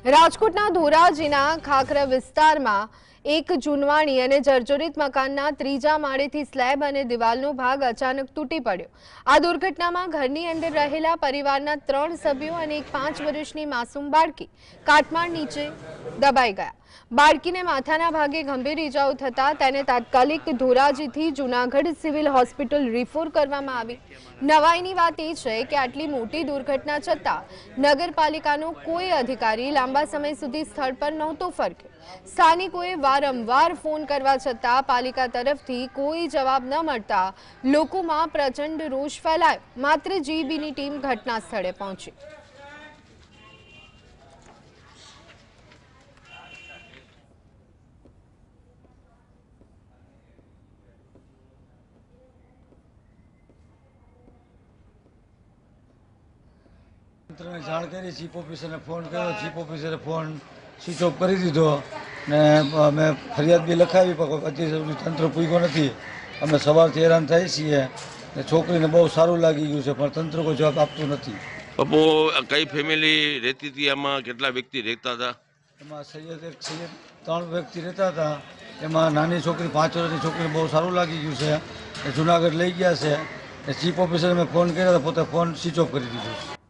રાજકોટના ધોરાજીના ખાખરા વિસ્તારમાં એક જૂનવાણી અને જર્જરિત મકાનના ત્રીજા માળેથી સ્લેબ અને દિવાલનો ભાગ અચાનક તૂટી પડ્યો। આ દુર્ઘટનામાં ઘરની અંદર રહેલા પરિવારના 3 સભ્યો અને એક 5 વર્ષની માસૂમ બાળકી કાટમાળ નીચે દબાઈ ગયા। બાળકીને માથાના ભાગે ગંભીર ઇજાઓ થતા તેને તાત્કાલિક ધોરાજીથી જૂનાગઢ સિવિલ હોસ્પિટલ રિફર કરવામાં આવી। નવાઈની વાત એ છે કે આટલી મોટી દુર્ઘટના છતાં નગરપાલિકાનો કોઈ અધિકારી લાંબા સમય સુધી સ્થળ પર નહોતો ફરક્યો। સ્થાનિકોએ વારંવાર ફોન કરવા છતાં પાલિકા તરફથી કોઈ જવાબ ન મળતા લોકોમાં પ્રચંડ રોષ ફેલાયો। માત્ર જીબીની ટીમ ઘટના સ્થળે પહોંચી। તંત્રને જાણ કરી, ચીફ ઓફિસરને ફોન કર્યો, ચીફ ઓફિસરે ફોન સ્વિચ ઓફ કરી દીધો ને અમે ફરિયાદ બી લખાવી પણ અત્યાર સુધી તંત્ર પૂગ્યો નથી। અમે સવારથી હેરાન થઈએ છીએ ને છોકરીને બહુ સારું લાગી ગયું છે પણ તંત્ર કોઈ જવાબ આપતું નથી। પપ્પુ કઈ ફેમિલી રહેતી હતી? આમાં કેટલા વ્યક્તિ રહેતા હતા? એમાં સૈયદ 3 વ્યક્તિ રહેતા હતા। એમાં નાની છોકરી 5 વર્ષની છોકરીને બહુ સારું લાગી ગયું છે, જુનાગઢ લઈ ગયા છે। ચીફ ઓફિસરે મેં ફોન કર્યો તો પોતે ફોન સ્વિચ ઓફ કરી દીધો।